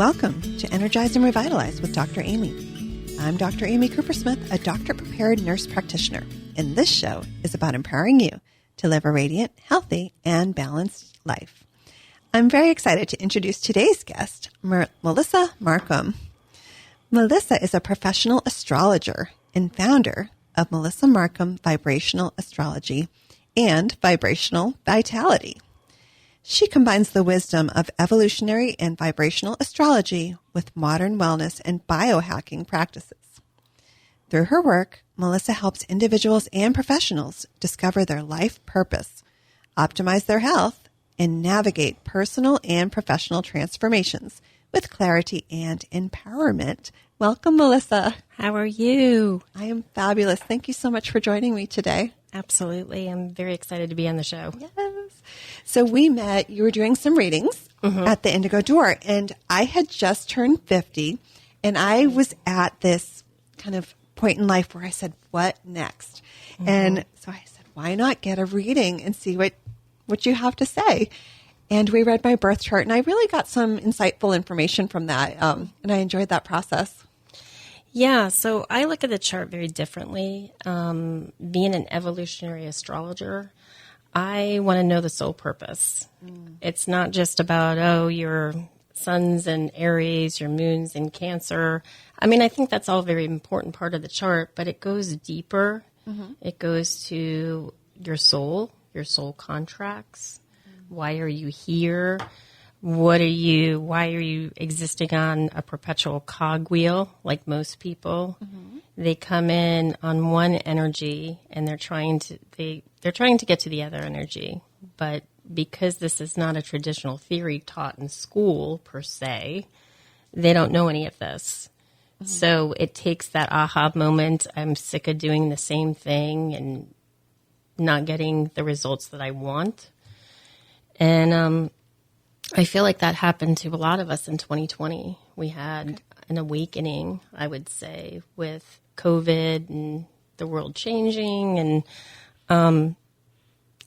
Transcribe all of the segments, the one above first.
Welcome to Energize and Revitalize with Dr. Amy. I'm Dr. Amy Cooper-Smith, a doctor-prepared nurse practitioner, and this show is about empowering you to live a radiant, healthy, and balanced life. I'm very excited to introduce today's guest, Melissa Markham. Melissa is a professional astrologer and founder of Melissa Markham Vibrational Astrology and Vibrational Vitality. She combines the wisdom of evolutionary and vibrational astrology with modern wellness and biohacking practices. Through her work, Melissa helps individuals and professionals discover their life purpose, optimize their health, and navigate personal and professional transformations with clarity and empowerment. Welcome, Melissa. How are you? I am fabulous. Thank you so much for joining me today. Absolutely. I'm very excited to be on the show. Yes. So we met, you were doing some readings at the Indigo Door, and I had just turned 50, and I was at this kind of point in life where I said, what next? And so I said, why not get a reading and see what you have to say? And we read my birth chart, and I really got some insightful information from that, and I enjoyed that process. Yeah, so I look at the chart very differently. Being an evolutionary astrologer, I want to know the soul purpose. It's not just about, your sun's in Aries, your moon's in Cancer. I mean, I think that's all a very important part of the chart, but it goes deeper. It goes to your soul contracts. Why are you here? Why are you existing on a perpetual cogwheel like most people? They come in on one energy and they're trying to get to the other energy. But because this is not a traditional theory taught in school per se, they don't know any of this. So it takes that aha moment. I'm sick of doing the same thing and not getting the results that I want. And I feel like that happened to a lot of us in 2020. We had an awakening, I would say, with COVID and the world changing. And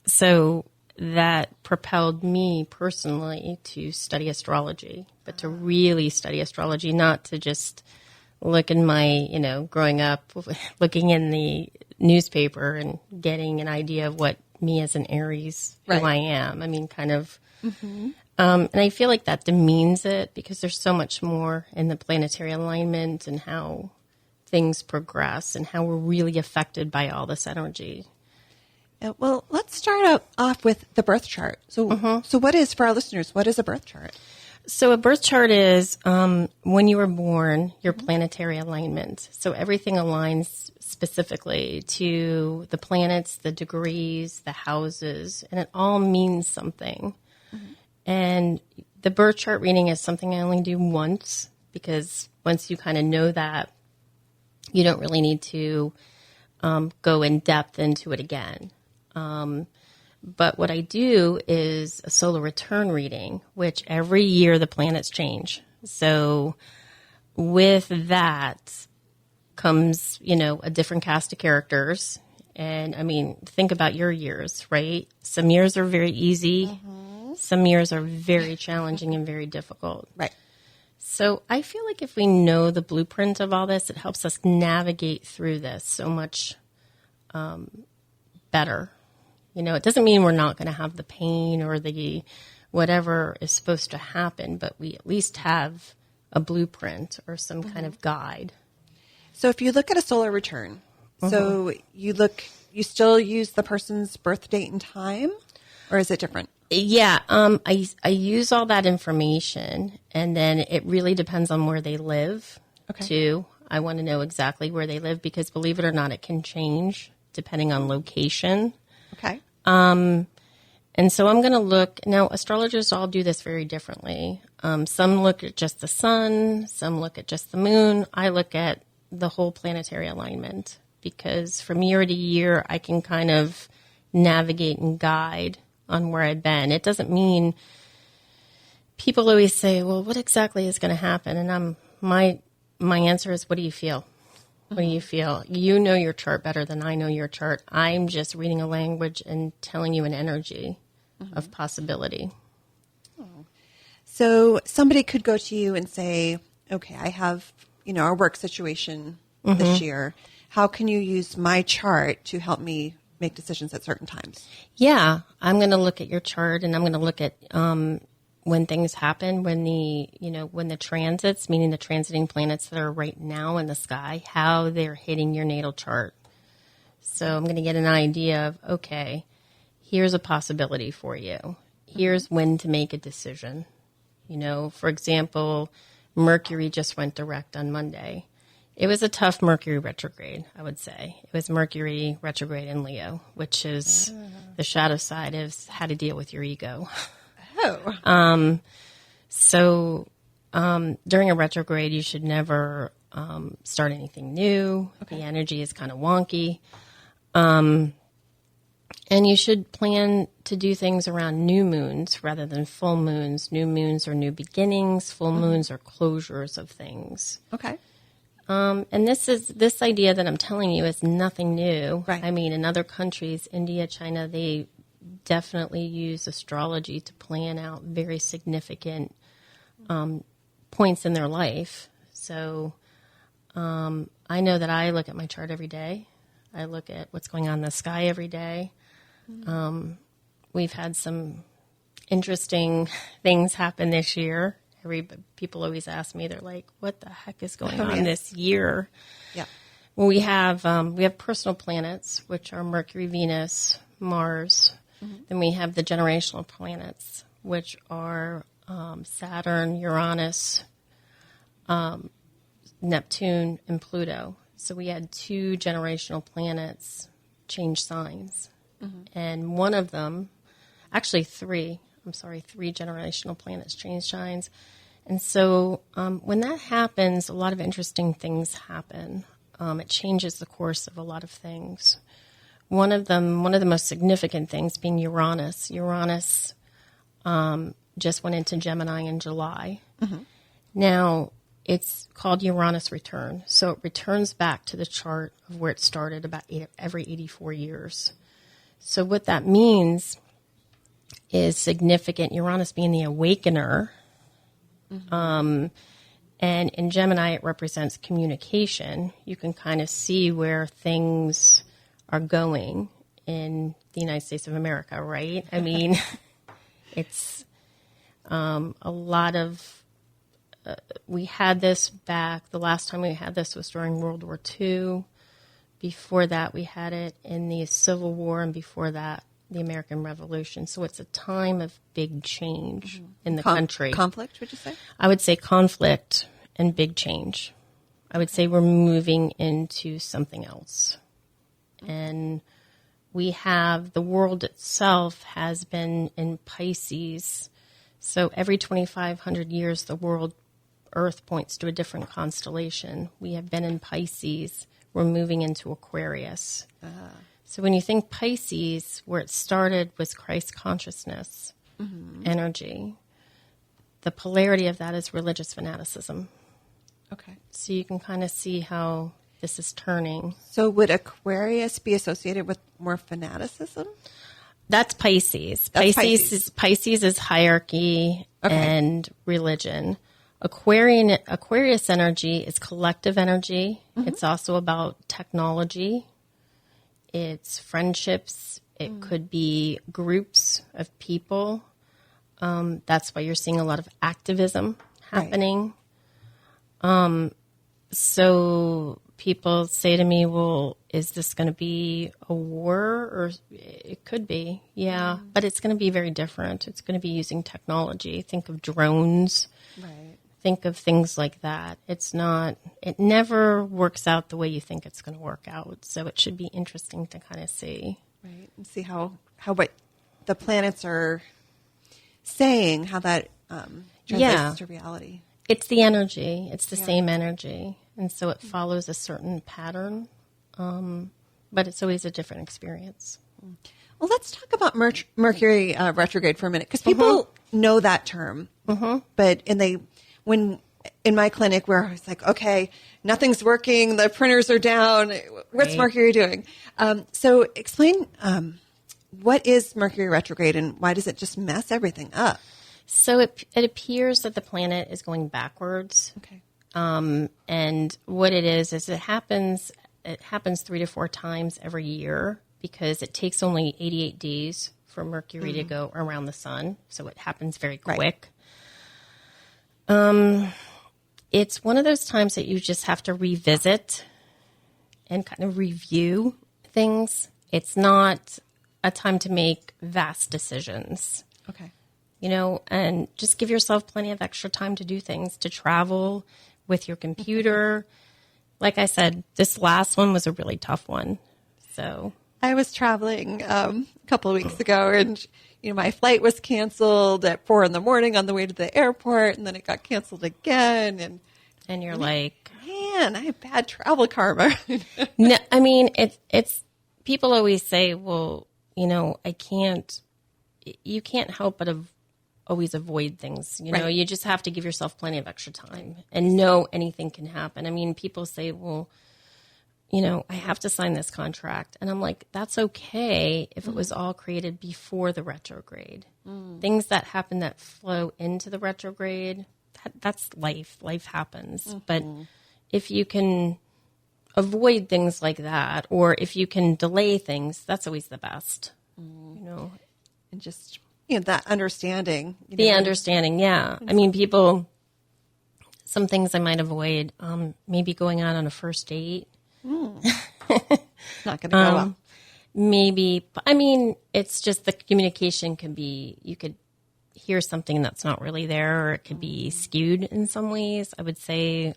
so that propelled me personally to study astrology, but to really study astrology, not to just look in my, growing up, looking in the newspaper and getting an idea of what me as an Aries, who I am. I mean, kind of. And I feel like that demeans it because there's so much more in the planetary alignment and how things progress and how we're really affected by all this energy. Well, let's start off with the birth chart. So, so what is, for our listeners, what is a birth chart? So a birth chart is when you were born, your planetary alignment. So everything aligns specifically to the planets, the degrees, the houses, and it all means something. And the birth chart reading is something I only do once because once you kind of know that, you don't really need to go in depth into it again. But what I do is a solar return reading, which every year the planets change. So with that comes, a different cast of characters. And I mean, think about your years, right? Some years are very easy. Some years are very challenging and very difficult. Right. So I feel like if we know the blueprint of all this, it helps us navigate through this so much better. It doesn't mean we're not going to have the pain or the whatever is supposed to happen, but we at least have a blueprint or some kind of guide. So if you look at a solar return, so you still use the person's birth date and time, or is it different? Yeah, I use all that information, and then it really depends on where they live, too. I want to know exactly where they live because, believe it or not, it can change depending on location. Okay. And so I'm going to look. Now, astrologers all do this very differently. Some look at just the sun. Some look at just the moon. I look at the whole planetary alignment because from year to year, I can kind of navigate and guide on where I've been. It doesn't mean people always say, well, what exactly is going to happen? And my answer is, what do you feel? What do you feel? You know your chart better than I know your chart. I'm just reading a language and telling you an energy of possibility. So somebody could go to you and say, okay, I have, a work situation this year. How can you use my chart to help me make decisions at certain times? Yeah, I'm going to look at your chart, and I'm going to look at when things happen, when the transits, meaning the transiting planets that are right now in the sky, how they're hitting your natal chart. So I'm going to get an idea of, okay, here's a possibility for you. Here's when to make a decision. For example, Mercury just went direct on Monday. It was a tough Mercury retrograde, I would say. It was Mercury retrograde in Leo, which is the shadow side of how to deal with your ego. Oh. So during a retrograde, you should never start anything new. Okay. The energy is kind of wonky. And you should plan to do things around new moons rather than full moons. New moons are new beginnings. Full moons are closures of things. Okay. And this idea that I'm telling you is nothing new. Right. I mean, in other countries, India, China, they definitely use astrology to plan out very significant points in their life. So I know that I look at my chart every day. I look at what's going on in the sky every day. We've had some interesting things happen this year. People always ask me, they're like, what the heck is going on this year? Yeah. Well, we have personal planets, which are Mercury, Venus, Mars. Then we have the generational planets, which are Saturn, Uranus, Neptune, and Pluto. So we had 2 generational planets change signs. And one of them, actually 3 generational planets change signs. And so when that happens, a lot of interesting things happen. It changes the course of a lot of things. One of the most significant things being Uranus. Uranus just went into Gemini in July. Now, it's called Uranus return. So it returns back to the chart of where it started about every 84 years. So what that means is significant. Uranus being the awakener. And in Gemini, it represents communication. You can kind of see where things are going in the United States of America, right? I mean, it's a lot of... we had this back, the last time we had this was during World War II. Before that, we had it in the Civil War, and before that, the American Revolution. So it's a time of big change in the country. Conflict, would you say? I would say conflict and big change. I would say we're moving into something else. And we have, the world itself has been in Pisces. So every 2,500 years, the Earth points to a different constellation. We have been in Pisces. We're moving into Aquarius. So when you think Pisces, where it started was Christ consciousness, energy. The polarity of that is religious fanaticism. Okay. So you can kind of see how this is turning. So would Aquarius be associated with more fanaticism? That's Pisces. Pisces is hierarchy and religion. Aquarius energy is collective energy. It's also about technology. It's friendships. It could be groups of people. That's why you're seeing a lot of activism happening. Right. So people say to me, well, is this going to be a war? Or it could be, yeah. But it's going to be very different. It's going to be using technology. Think of drones. Right. Think of things like that. It never works out the way you think it's going to work out. So it should be interesting to kind of see. Right. And see how what the planets are saying, how that translates to reality. It's the energy. It's the same energy. And so it follows a certain pattern. But it's always a different experience. Well, let's talk about Mercury retrograde for a minute, because people know that term. But when in my clinic where I was like, okay, nothing's working, the printers are down, what's Mercury doing? So explain what is Mercury retrograde and why does it just mess everything up? So it appears that the planet is going backwards. Okay. And what it is it happens 3 to 4 times every year because it takes only 88 days for Mercury to go around the sun. So it happens very quick. Right. It's one of those times that you just have to revisit and kind of review things. It's not a time to make vast decisions. Okay. And just give yourself plenty of extra time to do things, to travel with your computer. Like I said, this last one was a really tough one. So I was traveling a couple of weeks ago, and my flight was canceled at 4 a.m. on the way to the airport, and then it got canceled again. And you're like, man, I have bad travel karma. No, I mean, it's people always say, well, you can't help but always avoid things. You just have to give yourself plenty of extra time and know anything can happen. I mean, people say, well, I have to sign this contract. And I'm like, that's okay if it was all created before the retrograde. Things that happen that flow into the retrograde, that's life. Life happens. But if you can avoid things like that, or if you can delay things, that's always the best. And just that understanding. The understanding, yeah. I mean, some things I might avoid, maybe going out on a first date. Not going to go well. Maybe, it's just the communication can be, you could hear something that's not really there, or it could be skewed in some ways. I would say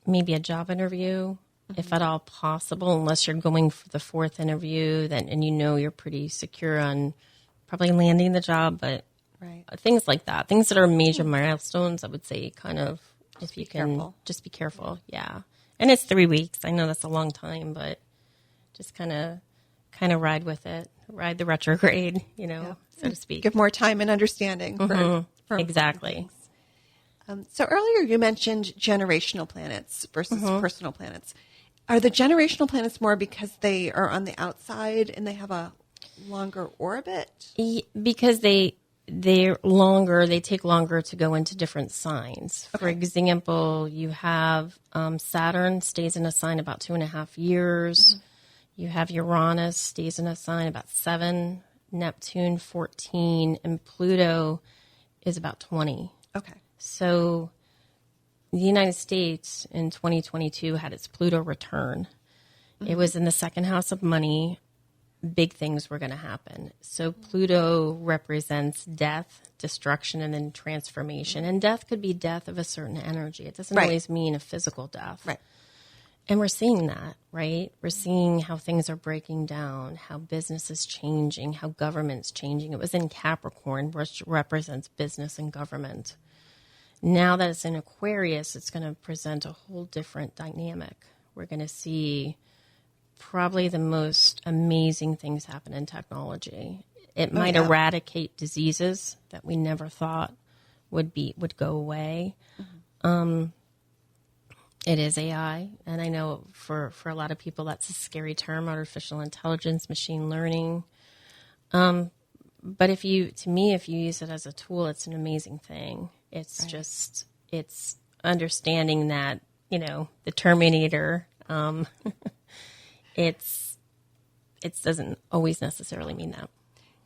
maybe a job interview, if at all possible, unless you're going for the 4th interview, and you're pretty secure on probably landing the job, but things like that, things that are major milestones, I would say kind of, if you can, just be careful. Yeah. And it's 3 weeks. I know that's a long time, but just kind of ride with it, ride the retrograde, so to speak. Give more time and understanding. For exactly. So earlier you mentioned generational planets versus personal planets. Are the generational planets more because they are on the outside and they have a longer orbit? Because they're longer, they take longer to go into different signs. Okay. For example, you have Saturn stays in a sign about 2.5 years. You have Uranus stays in a sign about 7, Neptune 14, and Pluto is about 20. Okay. So the United States in 2022 had its Pluto return. It was in the second house of money. Big things were going to happen. So Pluto represents death, destruction, and then transformation. And death could be death of a certain energy. It doesn't always mean a physical death. Right. And we're seeing that, right? We're seeing how things are breaking down, how business is changing, how government's changing. It was in Capricorn, which represents business and government. Now that it's in Aquarius, it's going to present a whole different dynamic. We're going to see probably the most amazing things happen in technology. It might eradicate diseases that we never thought would go away. It is AI, and I know for a lot of people that's a scary term, artificial intelligence, machine learning. But if you use it as a tool, it's an amazing thing. It's just, it's understanding that, the Terminator, it doesn't always necessarily mean that.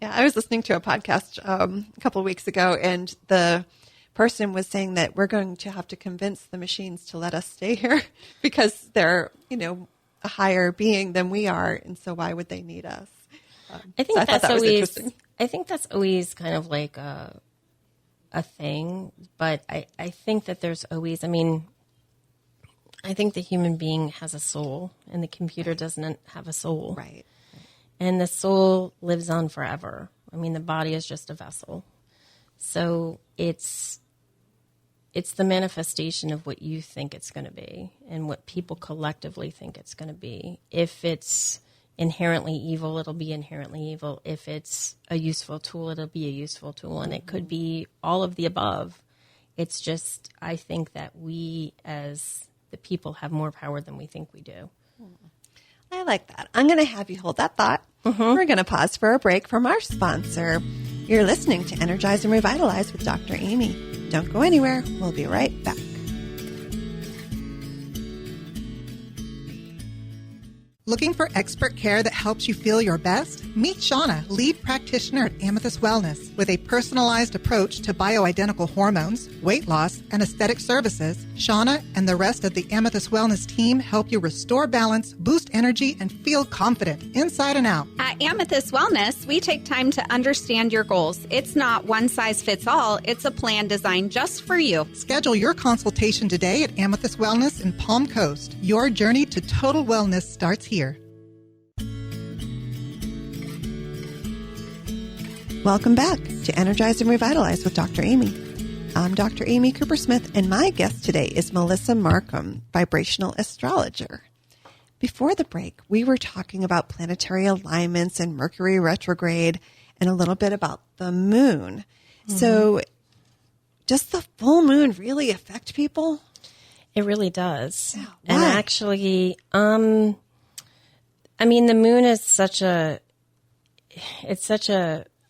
Yeah, I was listening to a podcast a couple of weeks ago, and the person was saying that we're going to have to convince the machines to let us stay here because they're, a higher being than we are, and so why would they need us? I think that's always kind of like a thing, but I think that there's always, I think the human being has a soul, and the computer doesn't have a soul. Right. And the soul lives on forever. The body is just a vessel. So it's the manifestation of what you think it's going to be and what people collectively think it's going to be. If it's inherently evil, it'll be inherently evil. If it's a useful tool, it'll be a useful tool. And it could be all of the above. It's just, I think that we as the people have more power than we think we do. I like that. I'm going to have you hold that thought. We're going to pause for a break from our sponsor. You're listening to Energize and Revitalize with Dr. Amy. Don't go anywhere. We'll be right back. Looking for expert care that helps you feel your best? Meet Shauna, lead practitioner at Amethyst Wellness. With a personalized approach to bioidentical hormones, weight loss, and aesthetic services, Shauna and the rest of the Amethyst Wellness team help you restore balance, boost energy, and feel confident inside and out. At Amethyst Wellness, we take time to understand your goals. It's not one size fits all. It's a plan designed just for you. Schedule your consultation today at Amethyst Wellness in Palm Coast. Your journey to total wellness starts here. Welcome back to Energize and Revitalize with Dr. Amy. I'm Dr. Amy Cooper-Smith, and my guest today is Melissa Markham, vibrational astrologer. Before the break, we were talking about planetary alignments and Mercury retrograde and a little bit about the moon. Mm-hmm. So does the full moon really affect people? It really does. Yeah, and actually, the moon is such a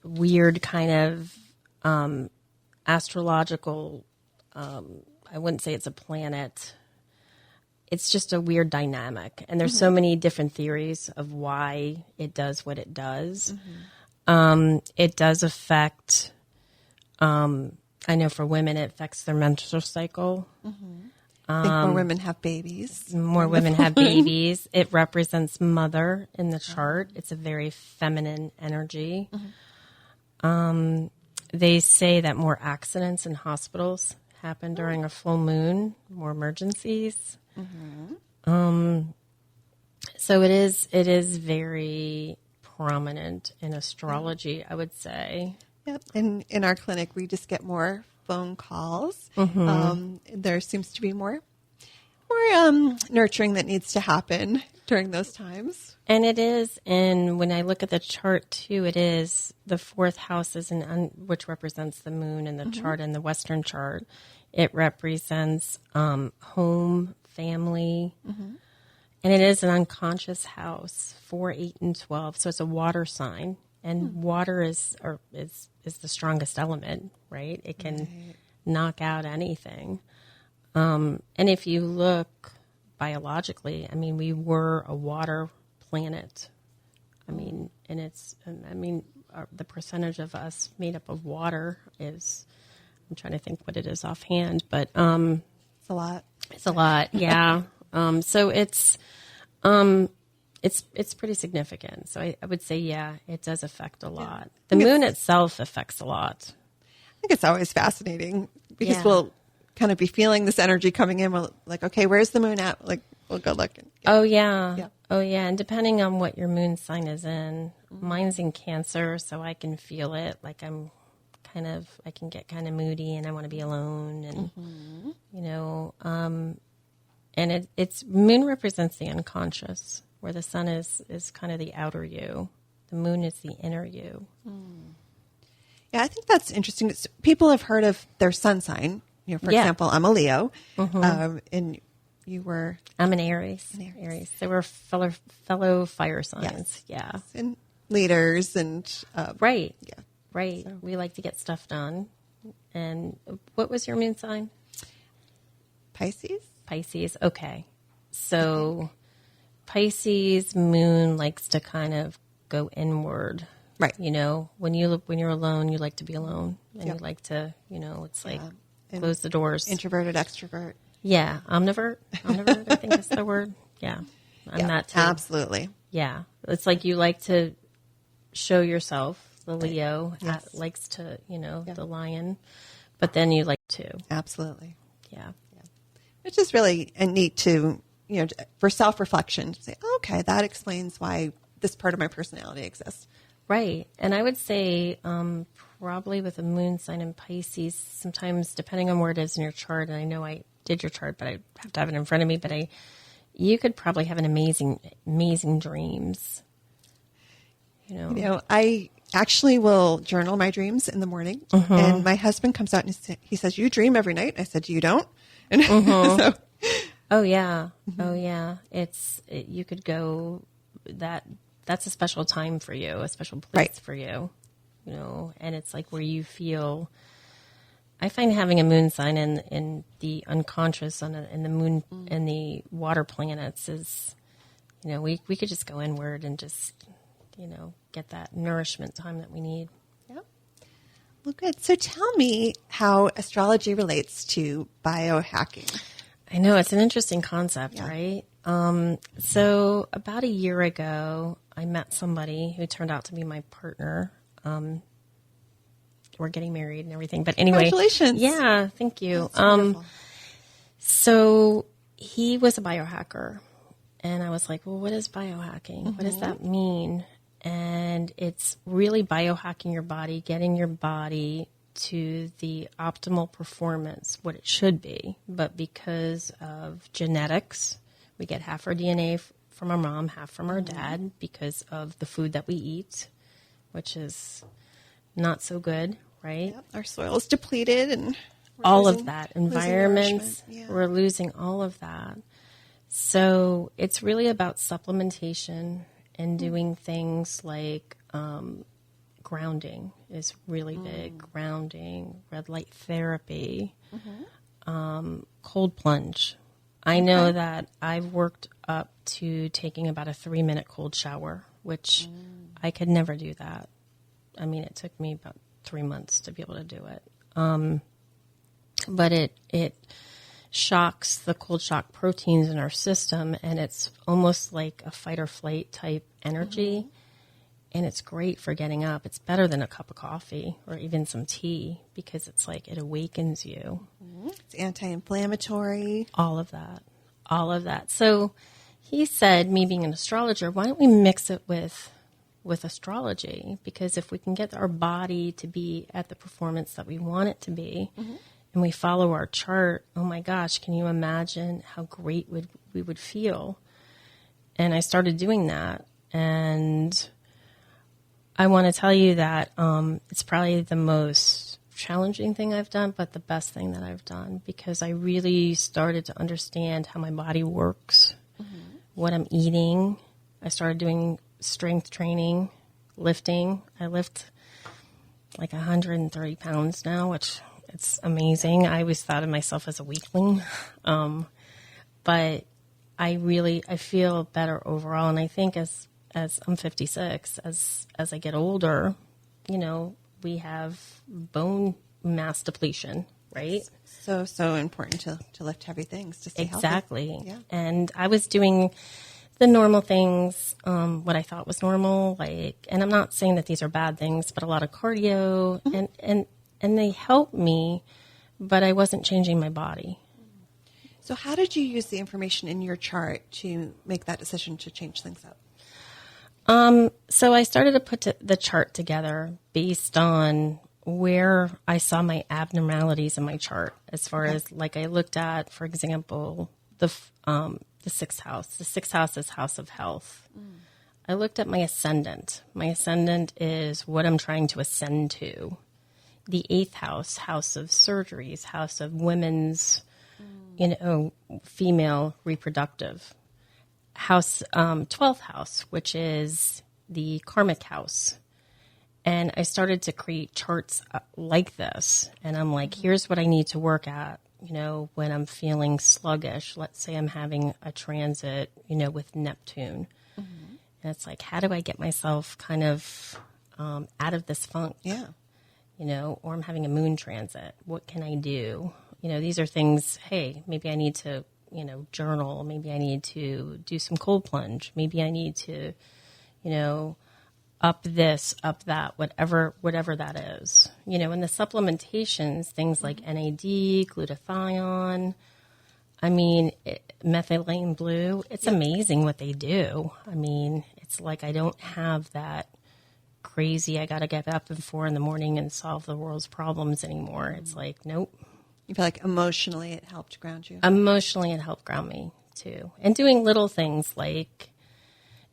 weird kind of astrological, I wouldn't say it's a planet. It's just a weird dynamic. And there's so many different theories of why it does what it does. Mm-hmm. It does affect, I know for women, it affects their menstrual cycle. Mm-hmm. I think more women have babies. More women have babies. It represents mother in the chart. It's a very feminine energy. Mm-hmm. They say that more accidents in hospitals happen during a full moon, more emergencies. Mm-hmm. So it is very prominent in astrology, I would say. Yep. And in our clinic, we just get more phone calls. There seems to be more nurturing that needs to happen during those times. And it is, and when I look at the chart too, it is the fourth house is which represents the moon in the chart, in the Western chart. It represents home, family, and it is an unconscious house, 4, 8, and 12. So it's a water sign, and water is the strongest element, right? It can knock out anything. And if you look biologically, we were a water planet. The percentage of us made up of water is, I'm trying to think what it is offhand, but it's a lot. It's a lot, yeah. So it's pretty significant. So I would say, yeah, it does affect a lot. The moon itself affects a lot. I think it's always fascinating because we'll kind of be feeling this energy coming in. We're like, okay, where's the moon at? Like, we'll go look. Oh, yeah. Oh, yeah. And depending on what your moon sign is in, mine's in Cancer, so I can feel it. Like I can get kind of moody and I want to be alone. And, and it's moon represents the unconscious, where the sun is kind of the outer you. The moon is the inner you. Yeah, I think that's interesting. People have heard of their sun sign. For example, I'm a Leo, and you were... I'm an Aries. Aries. They were fellow fire signs. Yes. Yeah. And leaders and... right. Yeah. Right. So. We like to get stuff done. And what was your moon sign? Pisces. Okay. So Pisces moon likes to kind of go inward. Right. When you're alone, you like to be alone, and you like to, it's like close the doors. Introverted, extrovert. Yeah, omnivert. I think is the word. Yeah, I'm that too. Absolutely. Yeah, it's like you like to show yourself. The Leo likes to, the lion, but then you like to. Absolutely. Yeah. Which is really neat to, for self-reflection, to say, okay, that explains why this part of my personality exists. Right. And I would say probably with a moon sign in Pisces, sometimes depending on where it is in your chart, and I know I did your chart, but I have to have it in front of me, but you could probably have an amazing dreams. I actually will journal my dreams in the morning, and my husband comes out and he says, "You dream every night?" I said, "You don't?" And so, oh yeah, you could go that's a special time for you, a special place for you. and it's like where you feel. I find having a moon sign in the unconscious in the moon and the water planets is, we could just go inward and just, get that nourishment time that we need. Yep. Well, good. So tell me how astrology relates to biohacking. I know it's an interesting concept, right? So about a year ago, I met somebody who turned out to be my partner. We're getting married and everything, but anyway, congratulations. Yeah, thank you. Wonderful. So he was a biohacker, and I was like, well, what is biohacking? What does that mean? And it's really biohacking your body, getting your body to the optimal performance, what it should be. But because of genetics, we get half our DNA from our mom, half from our dad, because of the food that we eat, which is not so good, right? Yep. Our soil is depleted and all of that. Environments, nourishment. we're losing all of that. So it's really about supplementation and doing things like grounding is really big. Grounding, red light therapy, cold plunge. I know that I've worked up to taking about a 3-minute cold shower, which I could never do that. I mean, it took me about 3 months to be able to do it. But it shocks the cold shock proteins in our system, and it's almost like a fight or flight type energy. And it's great for getting up. It's better than a cup of coffee or even some tea because it's like it awakens you. It's anti-inflammatory. All of that. So he said, me being an astrologer, why don't we mix it with astrology? Because if we can get our body to be at the performance that we want it to be, and we follow our chart, oh my gosh, can you imagine how great we would feel? And I started doing that. And I want to tell you that it's probably the most challenging thing I've done, but the best thing that I've done, because I really started to understand how my body works, what I'm eating. I started doing strength training, lifting. I lift like 130 pounds now, which it's amazing. I always thought of myself as a weakling. But I feel better overall. And I think as I'm 56, as I get older, we have bone mass depletion, right? So important to lift heavy things to stay healthy. Exactly. Yeah. And I was doing the normal things, what I thought was normal, and I'm not saying that these are bad things, but a lot of cardio, and they helped me, but I wasn't changing my body. So how did you use the information in your chart to make that decision to change things up? So I started to put the chart together based on where I saw my abnormalities in my chart, as far as I looked at, for example, the 6th house. The 6th house is house of health. I looked at my ascendant. My ascendant is what I'm trying to ascend to. The 8th house, house of surgeries, house of women's, female reproductive. House, 12th house, which is the karmic house. And I started to create charts like this. And I'm like, here's what I need to work at, when I'm feeling sluggish. Let's say I'm having a transit, with Neptune. And it's like, how do I get myself kind of out of this funk? Yeah. Or I'm having a moon transit. What can I do? These are things, hey, maybe I need to journal. Maybe I need to do some cold plunge. Maybe I need to, up this, up that, whatever that is. And the supplementations, things like NAD, glutathione, methylene blue, it's amazing what they do. It's like I don't have that crazy, I got to get up at 4 a.m. and solve the world's problems anymore. It's like, nope. You feel like emotionally it helped ground you? Emotionally, it helped ground me, too. And doing little things like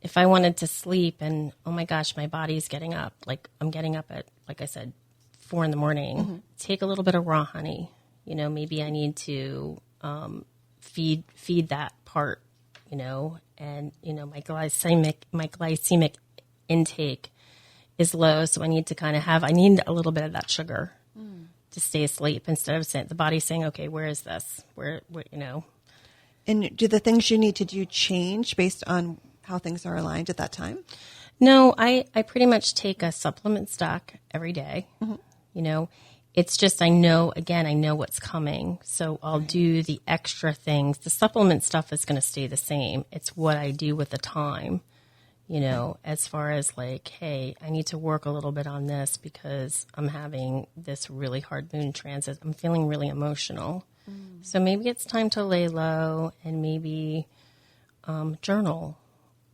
if I wanted to sleep and, oh, my gosh, my body's getting up. I'm getting up at, like I said, 4 a.m. Take a little bit of raw honey. Maybe I need to feed that part, and, my glycemic intake is low. So I need to kind of I need a little bit of that sugar to stay asleep instead of the body saying, okay, where is this? Where, you know. And do the things you need to do change based on how things are aligned at that time? No, I pretty much take a supplement stock every day. Mm-hmm. You know, it's just, I know what's coming. So I'll do the extra things. The supplement stuff is going to stay the same. It's what I do with the time, you know, as far as like, hey, I need to work a little bit on this because I'm having this really hard moon transit. I'm feeling really emotional. So maybe it's time to lay low and maybe journal,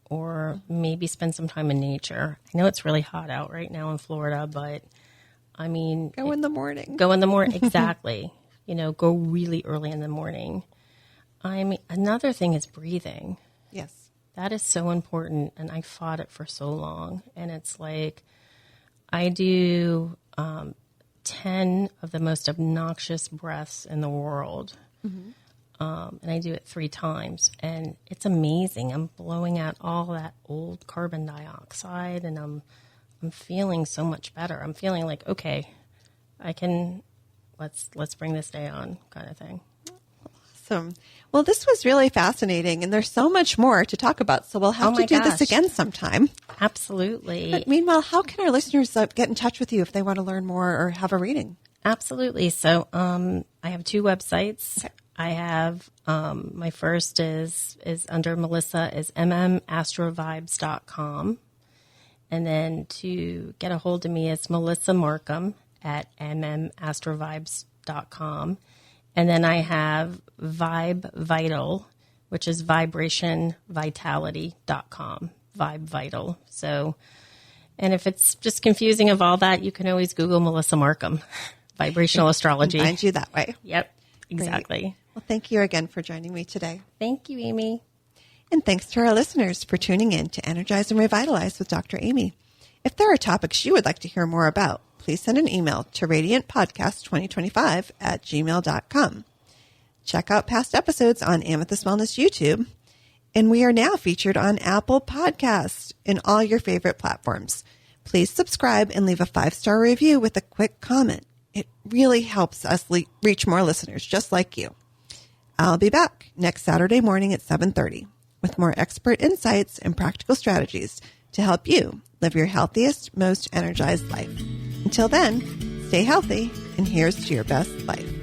or maybe spend some time in nature. I know it's really hot out right now in Florida, but I mean... Go in the morning. Go in the morning, exactly. You know, go really early in the morning. I mean, another thing is breathing. Yes. That is so important, and I fought it for so long. And it's like, I do 10 of the most obnoxious breaths in the world. And I do it 3 times, and it's amazing. I'm blowing out all that old carbon dioxide, and I'm feeling so much better. I'm feeling like, okay, I can, let's bring this day on, kind of thing. Awesome. Well, this was really fascinating, and there's so much more to talk about. So we'll have to do this again sometime. Absolutely. But meanwhile, how can our listeners get in touch with you if they want to learn more or have a reading? Absolutely. So I have 2 websites. Okay. I have my first is under Melissa is mmastrovibes.com. And then to get a hold of me, it's Melissa Markham at mmastrovibes.com. And then I have Vibe Vital, which is vibrationvitality.com. Vibe Vital. So, and if it's just confusing of all that, you can always Google Melissa Markham, vibrational astrology. Find you that way. Yep, exactly. Great. Well, thank you again for joining me today. Thank you, Amy. And thanks to our listeners for tuning in to Energize and Revitalize with Dr. Amy. If there are topics you would like to hear more about, please send an email to radiantpodcast2025@gmail.com. Check out past episodes on Amethyst Wellness YouTube. And we are now featured on Apple Podcasts and all your favorite platforms. Please subscribe and leave a 5-star review with a quick comment. It really helps us reach more listeners just like you. I'll be back next Saturday morning at 7:30 with more expert insights and practical strategies to help you live your healthiest, most energized life. Until then, stay healthy, and here's to your best life.